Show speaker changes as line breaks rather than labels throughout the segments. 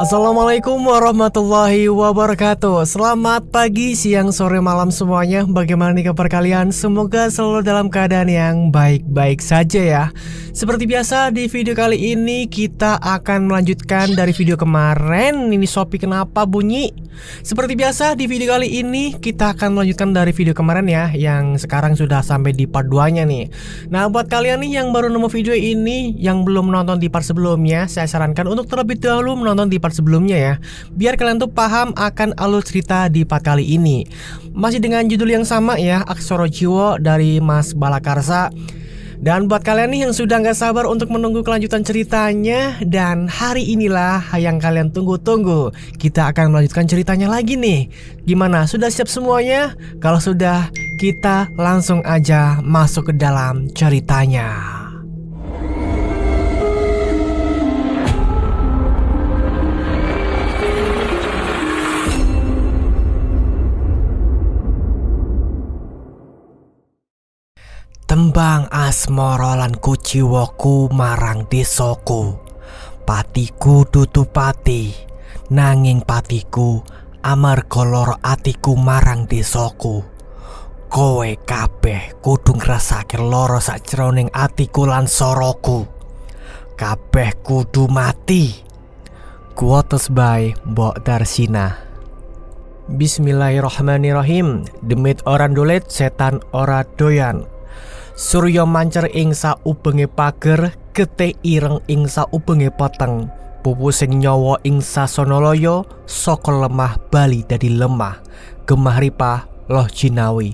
Assalamualaikum warahmatullahi wabarakatuh. Selamat pagi, siang, sore, malam semuanya. Bagaimana nih kabar kalian? Semoga selalu dalam keadaan yang baik-baik saja ya. Seperti biasa di video kali ini kita akan melanjutkan dari video kemarin. Ini Shopee kenapa bunyi? Seperti biasa di video kali ini kita akan melanjutkan dari video kemarin ya, yang sekarang sudah sampai di part 2-nya nih. Nah, buat kalian nih yang baru nemu video ini, yang belum menonton di part sebelumnya, saya sarankan untuk terlebih dahulu menonton di part sebelumnya ya, biar kalian tuh paham akan alur cerita di part kali ini. Masih dengan judul yang sama ya, Aksara Jiwa dari Mas Balakarsa. Dan buat kalian nih yang sudah nggak sabar untuk menunggu kelanjutan ceritanya, dan hari inilah yang kalian tunggu-tunggu, kita akan melanjutkan ceritanya lagi nih. Gimana? Sudah siap semuanya? Kalau sudah, kita langsung aja masuk ke dalam ceritanya. Tembang asmara lan kuciwaku marang desaku. Patiku dudu pati, nanging patiku amarga lara atiku marang desaku. Kowe kabeh kudu ngrasake lara sakjroning atiku lan soroku. Kabeh kudu mati. Quotes by Mbok Darsina. Bismillahirrahmanirrahim. Demit ora ndolet, setan ora doyan. Surya mancer ing saubenge pager, getih ireng ing saubenge peteng. Pupu sing nyawa ing sasanalaya, saka lemah bali dadi lemah. Gemah ripah loh jinawi.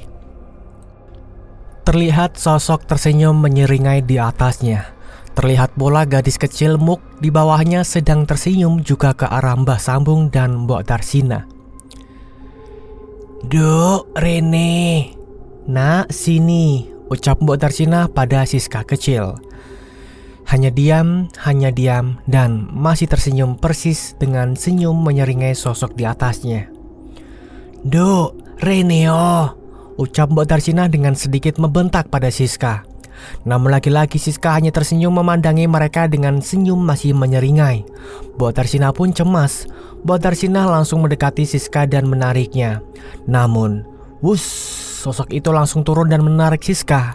Terlihat sosok tersenyum menyeringai di atasnya. Terlihat pula gadis kecil Muk di bawahnya sedang tersenyum juga ke arah Mbah Sambung dan Mbok Darsina. Duk, Rene. Nak, sini, ucap Mbok Darsina pada Siska kecil. Hanya diam, dan masih tersenyum persis dengan senyum menyeringai sosok di atasnya. Duk, Reneo, ucap Mbok Darsina dengan sedikit membentak pada Siska. Namun lagi-lagi Siska hanya tersenyum memandangi mereka dengan senyum masih menyeringai. Mbok Darsina pun cemas. Mbok Darsina langsung mendekati Siska dan menariknya. Namun, sosok itu langsung turun dan menarik Siska.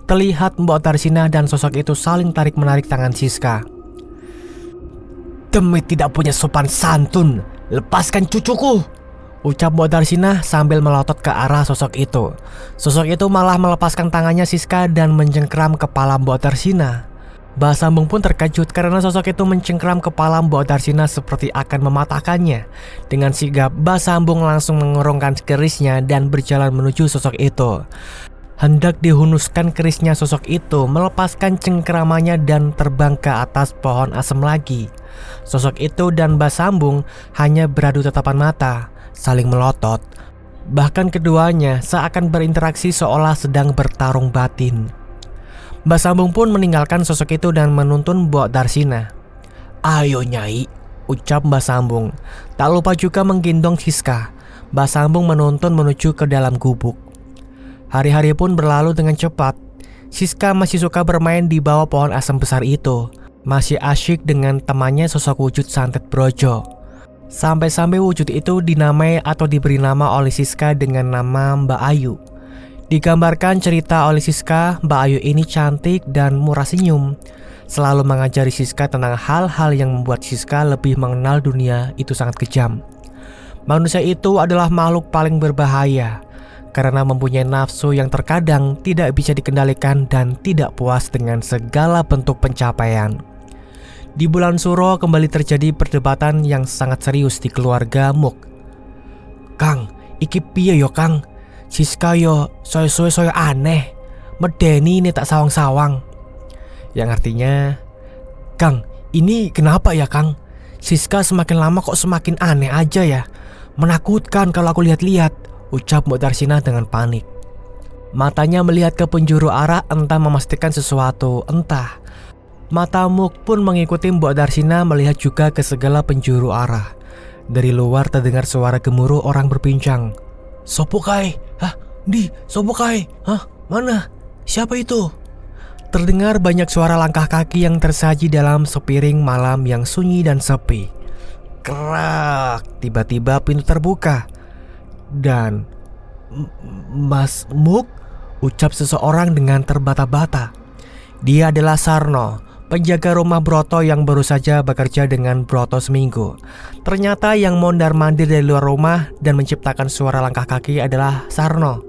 Terlihat Mbok Darsina dan sosok itu saling tarik-menarik tangan Siska. Demi tidak punya sopan santun, lepaskan cucuku, ucap Mbok Darsina sambil melotot ke arah sosok itu. Sosok itu malah melepaskan tangannya Siska dan mencengkram kepala Mbok Darsina. Mbah Sambung pun terkejut karena sosok itu mencengkram kepala Mbok Darsina seperti akan mematahkannya. Dengan sigap, Mbah Sambung langsung mengurungkan kerisnya dan berjalan menuju sosok itu. Hendak dihunuskan kerisnya sosok itu, melepaskan cengkramannya dan terbang ke atas pohon asem lagi. Sosok itu dan Mbah Sambung hanya beradu tatapan mata, saling melotot. Bahkan keduanya seakan berinteraksi seolah sedang bertarung batin. Mbah Sambung pun meninggalkan sosok itu dan menuntun Mbok Darsina. Ayo Nyai, ucap Mbah Sambung. Tak lupa juga menggendong Siska. Mbah Sambung menuntun menuju ke dalam gubuk. Hari-hari pun berlalu dengan cepat. Siska masih suka bermain di bawah pohon asem besar itu. Masih asyik dengan temannya sosok wujud santet Brojo. Sampai-sampai wujud itu dinamai atau diberi nama oleh Siska dengan nama Mbak Ayu. Digambarkan cerita oleh Siska, Mbak Ayu ini cantik dan murah senyum. Selalu mengajari Siska tentang hal-hal yang membuat Siska lebih mengenal dunia itu sangat kejam. Manusia itu adalah makhluk paling berbahaya karena mempunyai nafsu yang terkadang tidak bisa dikendalikan dan tidak puas dengan segala bentuk pencapaian. Di bulan Suro kembali terjadi perdebatan yang sangat serius di keluarga Muk. Kang, iki piye yo Kang? Siska yo soyo aneh, medeni ini tak sawang-sawang. Yang artinya, Kang, ini kenapa ya Kang? Siska semakin lama kok semakin aneh aja ya. Menakutkan kalau aku lihat-lihat, ucap Mbok Darsina dengan panik. Matanya melihat ke penjuru arah entah memastikan sesuatu, entah. Mata Muk pun mengikuti Mbok Darsina melihat juga ke segala penjuru arah. Dari luar terdengar suara gemuruh orang berbincang. Sopo kae? Hah? Di, sopo kae? Hah? Mana? Siapa itu? Terdengar banyak suara langkah kaki yang tersaji dalam sepiring malam yang sunyi dan sepi. Kerak, tiba-tiba pintu terbuka. Dan Mas Muk, ucap seseorang dengan terbata-bata. Dia adalah Sarno, penjaga rumah Broto yang baru saja bekerja dengan Broto seminggu. Ternyata yang mondar-mandir dari luar rumah dan menciptakan suara langkah kaki adalah Sarno.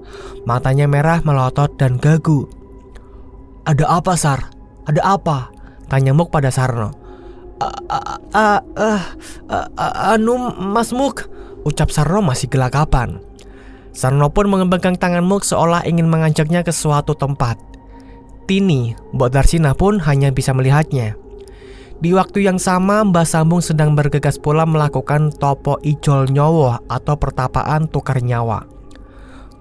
Matanya merah melotot dan gagu. "Ada apa, Sar? Ada apa?" tanya Muk pada Sarno. Mas Muk," ucap Sarno masih gelagapan. Sarno pun mengembangkan tangan Muk seolah ingin mengajaknya ke suatu tempat. Tini, Mbok Darsina pun hanya bisa melihatnya. Di waktu yang sama, Mbah Sambung sedang bergegas pula melakukan topo ijol nyowo atau pertapaan tukar nyawa.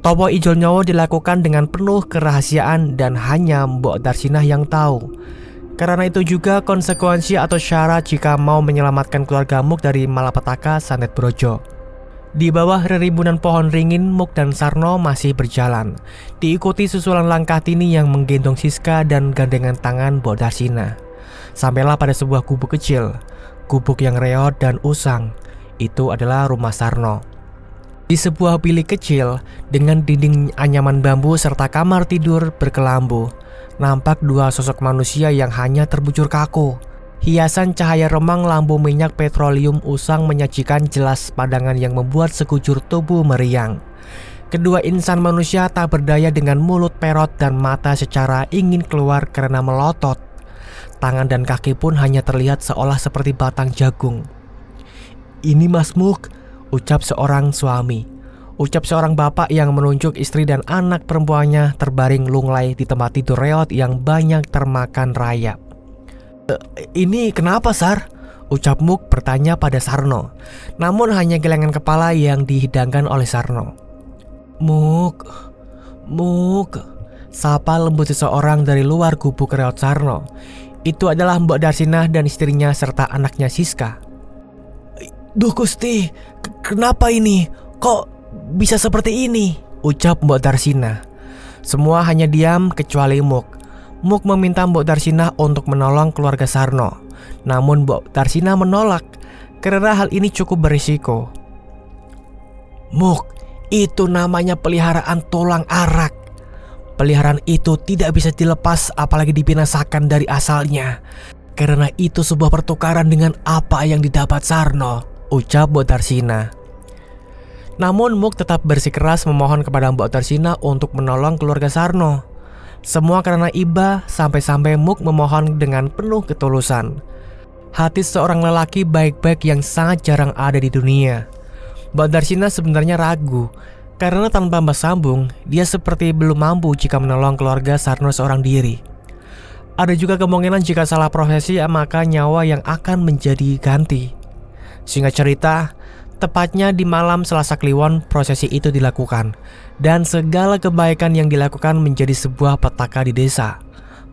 Topo ijol nyowo dilakukan dengan penuh kerahasiaan dan hanya Mbok Darsina yang tahu. Karena itu juga konsekuensi atau syarat jika mau menyelamatkan keluarga Muk dari malapetaka Santet Brojo. Di bawah rerimbunan pohon ringin, Muk dan Sarno masih berjalan, diikuti susulan langkah Tini yang menggendong Siska dan gandengan tangan Mbok Darsina. Sampailah pada sebuah gubuk kecil, gubuk yang reot dan usang. Itu adalah rumah Sarno. Di sebuah bilik kecil dengan dinding anyaman bambu serta kamar tidur berkelambu, nampak dua sosok manusia yang hanya terbujur kaku. Hiasan cahaya remang lampu minyak petroleum usang menyajikan jelas pandangan yang membuat sekujur tubuh meriang. Kedua insan manusia tak berdaya dengan mulut perot dan mata secara ingin keluar karena melotot. Tangan dan kaki pun hanya terlihat seolah seperti batang jagung. "Ini Mas Muk," ucap seorang suami. Ucap seorang bapak yang menunjuk istri dan anak perempuannya terbaring lunglai di tempat tidur reot yang banyak termakan rayap. "Ini kenapa, Sar?" ucap Muk bertanya pada Sarno. Namun hanya gelengan kepala yang dihidangkan oleh Sarno. Muk, sapa lembut seseorang dari luar gubuk reot Sarno. Itu adalah Mbok Darsina dan istrinya serta anaknya Siska. "Duh Gusti, kenapa ini? Kok bisa seperti ini?" ucap Mbok Darsina. Semua hanya diam kecuali Muk. Muk meminta Mbok Darsina untuk menolong keluarga Sarno. Namun Mbok Darsina menolak karena hal ini cukup berisiko. "Muk, itu namanya peliharaan tulang arak. Peliharaan itu tidak bisa dilepas apalagi dibinasakan dari asalnya. Karena itu sebuah pertukaran dengan apa yang didapat Sarno," ucap Mbok Darsina. Namun Muk tetap bersikeras memohon kepada Mbok Darsina untuk menolong keluarga Sarno. Semua karena iba, sampai-sampai Muk memohon dengan penuh ketulusan. Hati seorang lelaki baik-baik yang sangat jarang ada di dunia. Mbok Darsina sebenarnya ragu, karena tanpa Mbah Sambung, dia seperti belum mampu jika menolong keluarga Sarno seorang diri. Ada juga kemungkinan jika salah profesi maka nyawa yang akan menjadi ganti. Singkat cerita, tepatnya di malam Selasa Kliwon prosesi itu dilakukan, dan segala kebaikan yang dilakukan menjadi sebuah petaka di desa.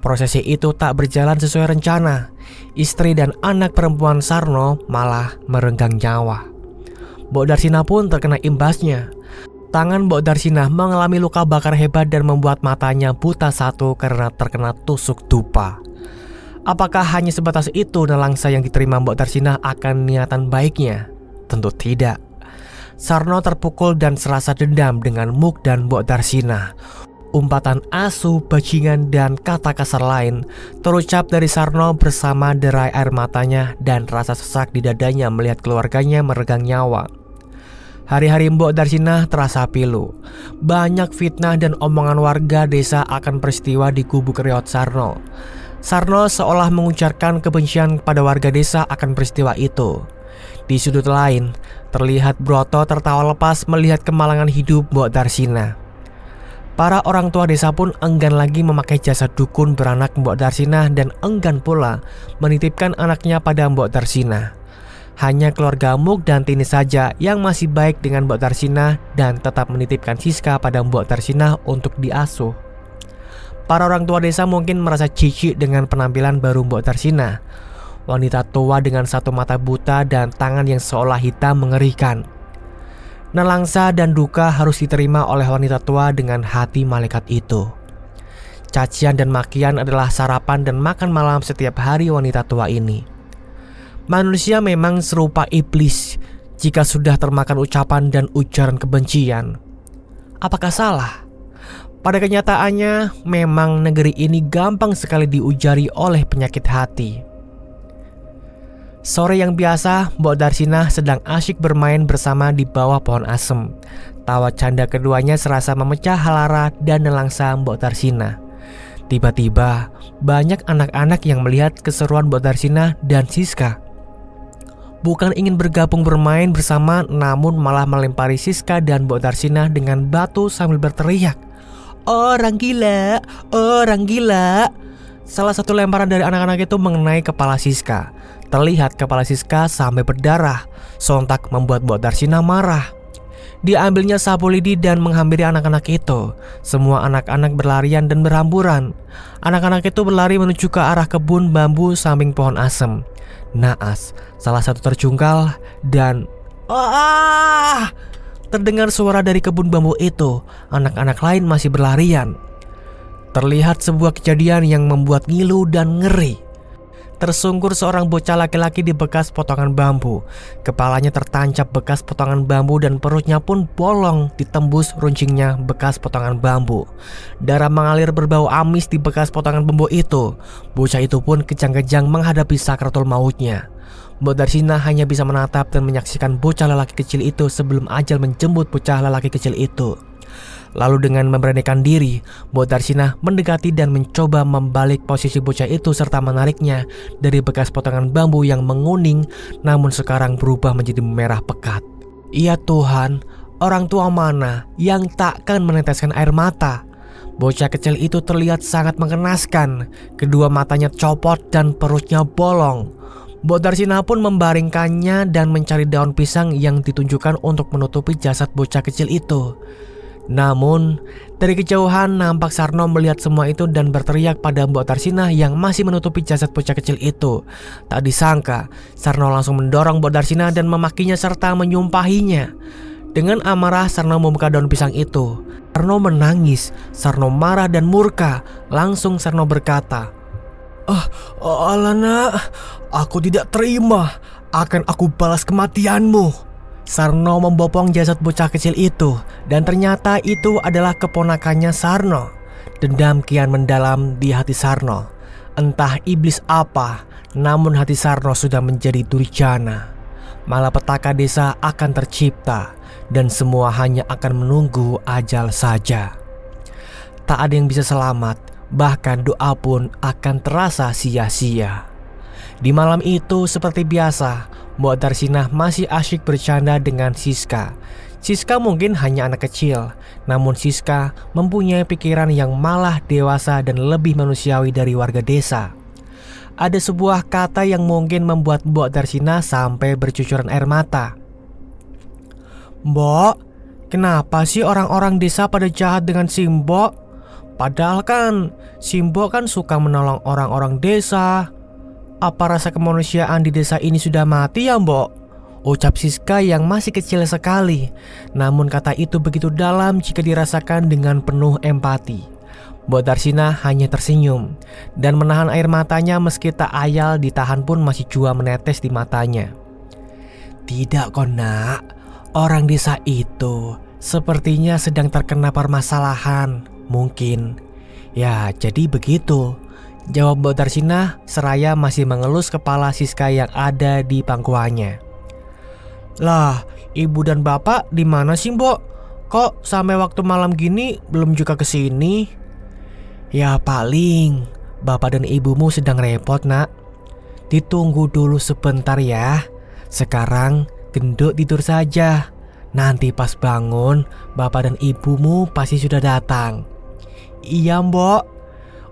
Prosesi itu tak berjalan sesuai rencana. Istri dan anak perempuan Sarno malah merenggang nyawa. Mbok Darsina pun terkena imbasnya. Tangan Mbok Darsina mengalami luka bakar hebat dan membuat matanya buta satu karena terkena tusuk dupa. Apakah hanya sebatas itu nelangsa yang diterima Mbok Darsina akan niatan baiknya? Tentu tidak. Sarno terpukul dan serasa dendam dengan Muk dan Mbok Darsina. Umpatan asu, bajingan, dan kata kasar lain terucap dari Sarno bersama derai air matanya dan rasa sesak di dadanya melihat keluarganya meregang nyawa. Hari-hari Mbok Darsina terasa pilu. Banyak fitnah dan omongan warga desa akan peristiwa di gubuk reot Sarno. Sarno seolah mengucapkan kebencian kepada warga desa akan peristiwa itu. Di sudut lain, terlihat Broto tertawa lepas melihat kemalangan hidup Mbok Darsina. Para orang tua desa pun enggan lagi memakai jasa dukun beranak Mbok Darsina dan enggan pula menitipkan anaknya pada Mbok Darsina. Hanya keluarga Muk dan Tini saja yang masih baik dengan Mbok Darsina dan tetap menitipkan Siska pada Mbok Darsina untuk diasuh. Para orang tua desa mungkin merasa jijik dengan penampilan baru Mbok Darsina. Wanita tua dengan satu mata buta dan tangan yang seolah hitam mengerikan. Nelangsa dan duka harus diterima oleh wanita tua dengan hati malaikat itu. Cacian dan makian adalah sarapan dan makan malam setiap hari wanita tua ini. Manusia memang serupa iblis jika sudah termakan ucapan dan ujaran kebencian. Apakah salah? Pada kenyataannya, memang negeri ini gampang sekali diujari oleh penyakit hati. Sore yang biasa, Mbok Darsinah sedang asyik bermain bersama di bawah pohon asem. Tawa canda keduanya serasa memecah halara dan nelangsa Mbok Darsinah. Tiba-tiba, banyak anak-anak yang melihat keseruan Mbok Darsinah dan Siska. Bukan ingin bergabung bermain bersama, namun malah melempari Siska dan Mbok Darsinah dengan batu sambil berteriak, "Orang gila, orang gila!" Salah satu lemparan dari anak-anak itu mengenai kepala Siska. Terlihat kepala Siska sampai berdarah. Sontak membuat Mbok Darsinah marah. Diambilnya sapu lidi dan menghampiri anak-anak itu. Semua anak-anak berlarian dan berhamburan. Anak-anak itu berlari menuju ke arah kebun bambu samping pohon asem. Naas, salah satu terjungkal dan terdengar suara dari kebun bambu itu. Anak-anak lain masih berlarian. Terlihat sebuah kejadian yang membuat ngilu dan ngeri. Tersungkur seorang bocah laki-laki di bekas potongan bambu. Kepalanya tertancap bekas potongan bambu dan perutnya pun bolong ditembus runcingnya bekas potongan bambu. Darah mengalir berbau amis di bekas potongan bambu itu. Bocah itu pun kejang-kejang menghadapi sakratul mautnya. Mbok Darsinah hanya bisa menatap dan menyaksikan bocah lelaki kecil itu sebelum ajal menjemput bocah lelaki kecil itu. Lalu dengan memberanikan diri, Mbok Darsinah mendekati dan mencoba membalik posisi bocah itu serta menariknya dari bekas potongan bambu yang menguning namun sekarang berubah menjadi merah pekat. Ya Tuhan, orang tua mana yang takkan meneteskan air mata? Bocah kecil itu terlihat sangat mengenaskan. Kedua matanya copot dan perutnya bolong. Mbok Darsinah pun membaringkannya dan mencari daun pisang yang ditunjukkan untuk menutupi jasad bocah kecil itu. Namun, dari kejauhan nampak Sarno melihat semua itu dan berteriak pada Mbok Darsinah yang masih menutupi jasad bocah kecil itu. Tak disangka, Sarno langsung mendorong Mbok Darsinah dan memakinya serta menyumpahinya. Dengan amarah, Sarno membuka daun pisang itu. Sarno menangis, Sarno marah dan murka. Langsung Sarno berkata, Alana, aku tidak terima. Akan aku balas kematianmu." Sarno membopong jasad bocah kecil itu dan ternyata itu adalah keponakannya Sarno. Dendam kian mendalam di hati Sarno. Entah iblis apa, namun hati Sarno sudah menjadi durjana. Malapetaka desa akan tercipta dan semua hanya akan menunggu ajal saja. Tak ada yang bisa selamat, bahkan doa pun akan terasa sia-sia. Di malam itu seperti biasa, Mbok Darsinah masih asyik bercanda dengan Siska. Siska mungkin hanya anak kecil, namun Siska mempunyai pikiran yang malah dewasa dan lebih manusiawi dari warga desa. Ada sebuah kata yang mungkin membuat Mbok Darsinah sampai bercucuran air mata. "Mbok, kenapa sih orang-orang desa pada jahat dengan Simbok? Padahal kan Simbok kan suka menolong orang-orang desa. Apa rasa kemanusiaan di desa ini sudah mati ya, Mbok?" Ucap Siska yang masih kecil sekali. Namun kata itu begitu dalam jika dirasakan dengan penuh empati. Mbok Darsinah hanya tersenyum dan menahan air matanya meski tak ayal ditahan pun masih jua menetes di matanya. "Tidak kok nak, orang desa itu sepertinya sedang terkena permasalahan. Mungkin. Ya jadi begitu," jawab Mbok Darsinah seraya masih mengelus kepala Siska yang ada di pangkuannya. "Lah, ibu dan bapak di mana sih, Mbok? Kok sampai waktu malam gini belum juga kesini?" "Ya paling bapak dan ibumu sedang repot nak. Ditunggu dulu sebentar ya. Sekarang gendut tidur saja. Nanti pas bangun bapak dan ibumu pasti sudah datang." "Iya Mbok,"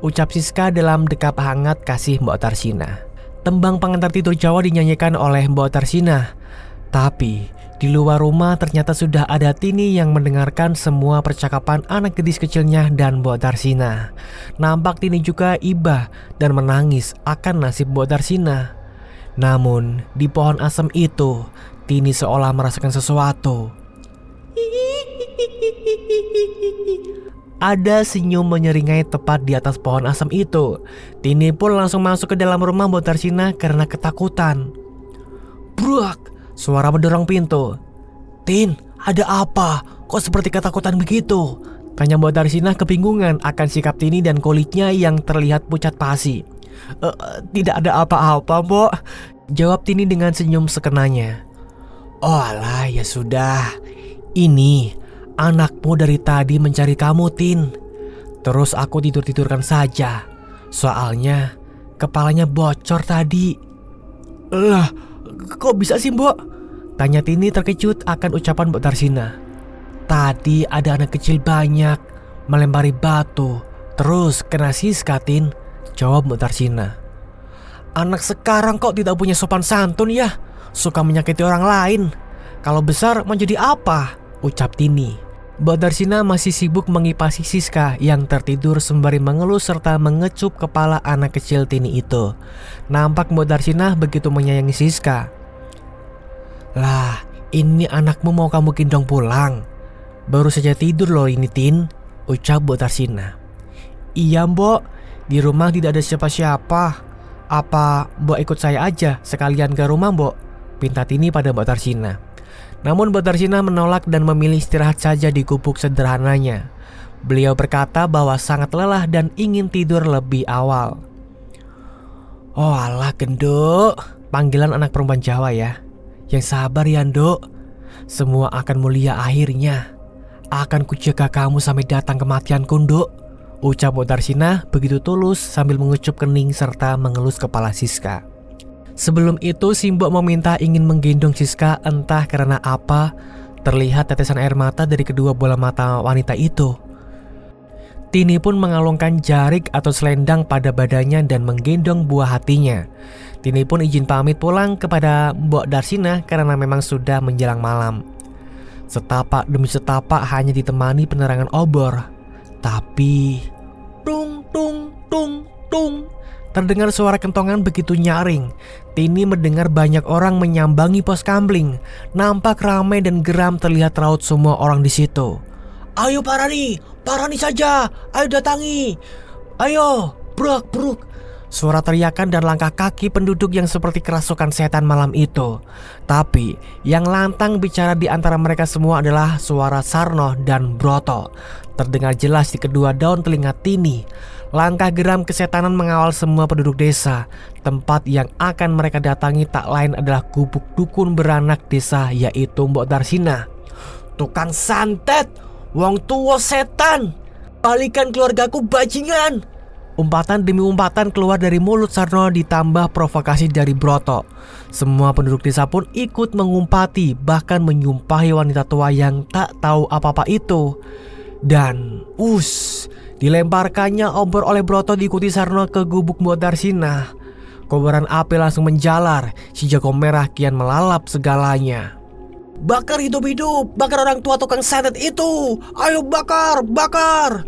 ucap Siska dalam dekap hangat kasih Mbok Darsinah. Tembang pengantar tidur Jawa dinyanyikan oleh Mbok Darsinah. Tapi di luar rumah ternyata sudah ada Tini yang mendengarkan semua percakapan anak gadis kecilnya dan Mbok Darsinah. Nampak Tini juga iba dan menangis akan nasib Mbok Darsinah. Namun di pohon asem itu Tini seolah merasakan sesuatu. Ada senyum menyeringai tepat di atas pohon asem itu. Tini pun langsung masuk ke dalam rumah Mbok Darsinah karena ketakutan. Bruak! Suara mendorong pintu. "Tin, ada apa? Kok seperti ketakutan begitu?" tanya Mbok Darsinah kebingungan akan sikap Tini dan kulitnya yang terlihat pucat pasi. Tidak ada apa-apa, Mbok," jawab Tini dengan senyum sekenanya. "Oh alah, ya sudah. Ini anakmu dari tadi mencari kamu, Tin. Terus aku tidur-tidurkan saja. Soalnya kepalanya bocor tadi." "Lah, kok bisa sih, Mbok?" tanya Tini terkejut akan ucapan Mbok Darsinah. "Tadi ada anak kecil banyak melempari batu, terus kena Siska, Tin," jawab Mbok Darsinah. "Anak sekarang kok tidak punya sopan santun ya? Suka menyakiti orang lain. Kalau besar mau jadi apa?" ucap Tini. Mbok Darsinah masih sibuk mengipasi Siska yang tertidur sembari mengelus serta mengecup kepala anak kecil Tini itu. Nampak Mbok Darsinah begitu menyayangi Siska. "Lah, ini anakmu mau kamu gendong pulang? Baru saja tidur loh ini, Tin," ucap Mbok Darsinah. "Iya, Mbok, di rumah tidak ada siapa-siapa. Apa Mbok ikut saya aja sekalian ke rumah, Mbok?" pinta Tini pada Mbok Darsinah. Namun Mbok Darsinah menolak dan memilih istirahat saja di gubuk sederhananya. Beliau berkata bahwa sangat lelah dan ingin tidur lebih awal. "Oh alah, Genduk," panggilan anak perempuan Jawa ya. "Yang sabar ya, Nduk. Semua akan mulia akhirnya. Akan kujaga kamu sampai datang kematianku, Nduk," ucap Mbok Darsinah begitu tulus sambil mengucup kening serta mengelus kepala Siska. Sebelum itu si Mbok meminta ingin menggendong Siska, entah karena apa. Terlihat tetesan air mata dari kedua bola mata wanita itu. Tini pun mengalungkan jarik atau selendang pada badannya dan menggendong buah hatinya. Tini pun izin pamit pulang kepada Mbok Darsinah karena memang sudah menjelang malam. Setapak demi setapak hanya ditemani penerangan obor. Tapi tung tung tung tung, terdengar suara kentongan begitu nyaring. Tini mendengar banyak orang menyambangi pos kamling. Nampak ramai dan geram, terlihat raut semua orang di situ. "Ayo Parani saja, ayo datangi, ayo, bruk." Suara teriakan dan langkah kaki penduduk yang seperti kerasukan setan malam itu. Tapi yang lantang bicara di antara mereka semua adalah suara Sarno dan Broto. Terdengar jelas di kedua daun telinga Tini. Langkah geram kesetanan mengawal semua penduduk desa. Tempat yang akan mereka datangi tak lain adalah gubuk dukun beranak desa, yaitu Mbok Darsinah. "Tukang santet, wong tua setan, balikan keluargaku bajingan!" Umpatan demi umpatan keluar dari mulut Sarno ditambah provokasi dari Broto. Semua penduduk desa pun ikut mengumpati, bahkan menyumpahi wanita tua yang tak tahu apa-apa itu. Dan dilemparkannya obor oleh Broto diikuti Sarno ke gubuk Mbok Darsinah. Kobaran api langsung menjalar, si jago merah kian melalap segalanya. "Bakar hidup-hidup, bakar orang tua tukang santet itu, ayo bakar, bakar!"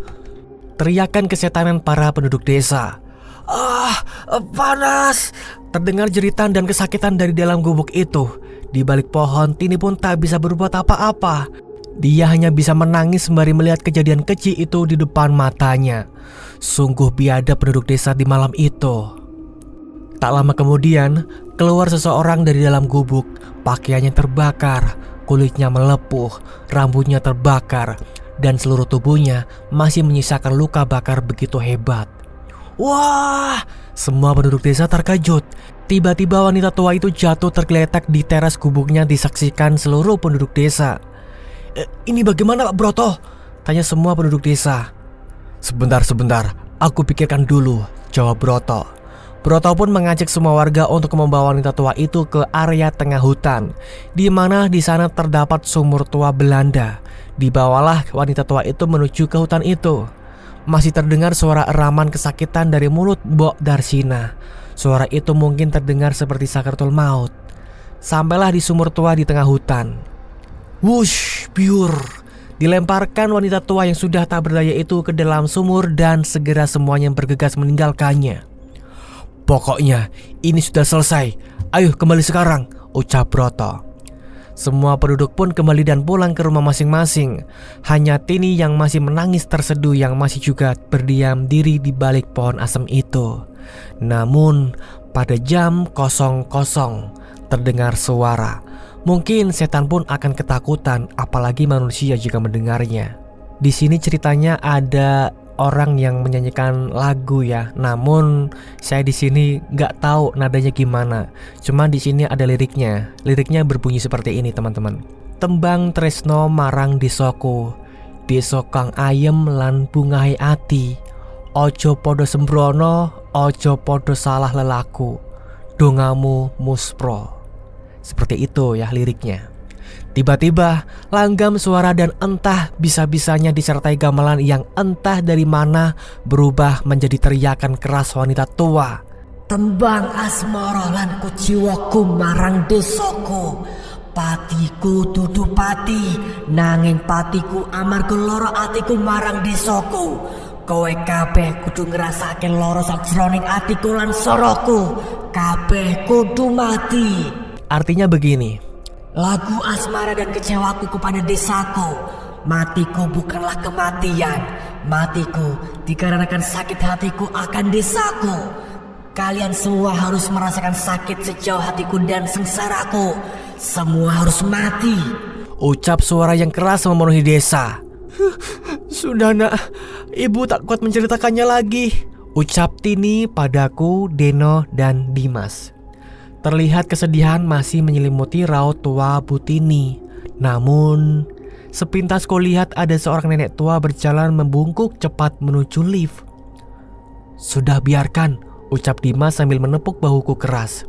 teriakan kesetanan para penduduk desa. Panas!" terdengar jeritan dan kesakitan dari dalam gubuk itu. Di balik pohon, Tini pun tak bisa berbuat apa-apa. Dia hanya bisa menangis sembari melihat kejadian keji itu di depan matanya. Sungguh biadab penduduk desa di malam itu. Tak lama kemudian, keluar seseorang dari dalam gubuk. Pakaiannya terbakar, kulitnya melepuh, rambutnya terbakar, dan seluruh tubuhnya masih menyisakan luka bakar begitu hebat. Wah! Semua penduduk desa terkejut. Tiba-tiba wanita tua itu jatuh tergeletak di teras gubuknya, disaksikan seluruh penduduk desa. "Ini bagaimana, Pak Broto?" tanya semua penduduk desa. Sebentar, aku pikirkan dulu," jawab Broto. Broto pun mengajak semua warga untuk membawa wanita tua itu ke area tengah hutan, di mana di sana terdapat sumur tua Belanda. Dibawalah wanita tua itu menuju ke hutan itu. Masih terdengar suara eraman kesakitan dari mulut Mbok Darsinah. Suara itu mungkin terdengar seperti sakaratul maut. Sampailah di sumur tua di tengah hutan. Wush, biur. Dilemparkan wanita tua yang sudah tak berdaya itu ke dalam sumur dan segera semuanya bergegas meninggalkannya. "Pokoknya ini sudah selesai. Ayo kembali sekarang," ucap Broto. Semua penduduk pun kembali dan pulang ke rumah masing-masing. Hanya Tini yang masih menangis terseduh, yang masih juga berdiam diri di balik pohon asem itu. Namun pada jam 00, terdengar suara. Mungkin setan pun akan ketakutan, apalagi manusia jika mendengarnya. Di sini ceritanya ada orang yang menyanyikan lagu ya. Namun saya di sini nggak tahu nadanya gimana. Cuma di sini ada liriknya. Liriknya berbunyi seperti ini teman-teman. Tembang tresno marang desaku, desa kang ayem lan bungahe ati. Ojo podo sembrono, ojo podo salah lelaku. Dongamu muspro. Seperti itu ya liriknya. Tiba-tiba langgam suara dan entah bisa-bisanya disertai gamelan yang entah dari mana berubah menjadi teriakan keras wanita tua.
Tembang asmara lan kujiwaku marang desaku. Patiku dudu pati, nanging patiku amarga lara atiku marang desaku. Kowe kabeh kudu ngrasake lara sajroning atiku lan soroku. Kabeh kudu mati.
Artinya begini.
Lagu asmara dan kecewaku kepada desaku. Matiku bukanlah kematian. Matiku dikarenakan sakit hatiku akan desaku. Kalian semua harus merasakan sakit sejauh hatiku dan sengsaraku. Semua harus mati.
Ucap suara yang keras memenuhi desa. Sudah nak, ibu tak kuat menceritakannya lagi. Ucap Tini, Padaku, Deno, dan Dimas. Terlihat kesedihan masih menyelimuti raut tua Bu Tini. Namun, sepintas kulihat ada seorang nenek tua berjalan membungkuk cepat menuju lift. Sudah biarkan, ucap Dimas sambil menepuk bahuku keras.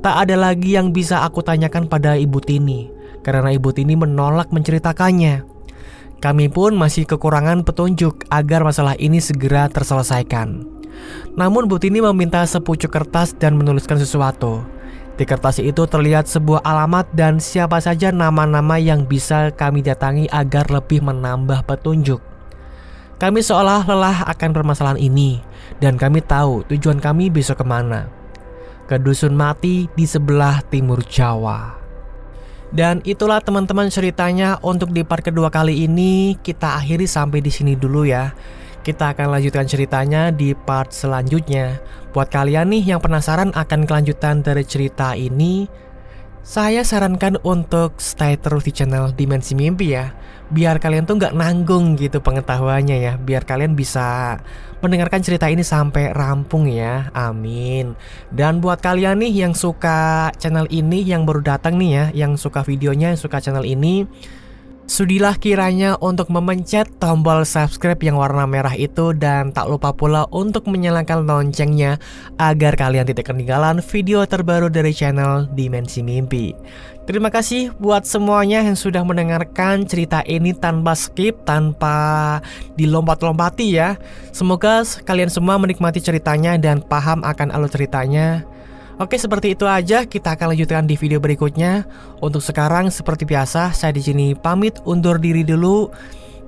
Tak ada lagi yang bisa aku tanyakan pada Ibu Tini, karena Ibu Tini menolak menceritakannya. Kami pun masih kekurangan petunjuk agar masalah ini segera terselesaikan. Namun Bu Tini meminta sepucuk kertas dan menuliskan sesuatu. Di kertas itu terlihat sebuah alamat dan siapa saja nama-nama yang bisa kami datangi agar lebih menambah petunjuk. Kami seolah lelah akan permasalahan ini dan kami tahu tujuan kami besok kemana. Ke dusun mati di sebelah timur Jawa. Dan itulah teman-teman ceritanya untuk di part kedua kali ini. Kita akhiri sampai di sini dulu ya. Kita akan lanjutkan ceritanya di part selanjutnya. Buat kalian nih yang penasaran akan kelanjutan dari cerita ini, saya sarankan untuk stay terus di channel Dimensi Mimpi ya. Biar kalian tuh gak nanggung gitu pengetahuannya ya. Biar kalian bisa mendengarkan cerita ini sampai rampung ya. Amin. Dan buat kalian nih yang suka channel ini, yang baru datang nih ya, yang suka videonya, yang suka channel ini, sudilah kiranya untuk memencet tombol subscribe yang warna merah itu. Dan tak lupa pula untuk menyalakan loncengnya agar kalian tidak ketinggalan video terbaru dari channel Dimensi Mimpi. Terima kasih buat semuanya yang sudah mendengarkan cerita ini tanpa skip, tanpa dilompat-lompati ya. Semoga kalian semua menikmati ceritanya dan paham akan alur ceritanya. Oke, seperti itu aja. Kita akan lanjutkan di video berikutnya. Untuk sekarang seperti biasa, saya di sini pamit undur diri dulu.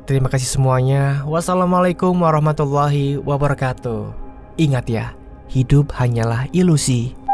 Terima kasih semuanya. Wassalamualaikum warahmatullahi wabarakatuh. Ingat ya, hidup hanyalah ilusi.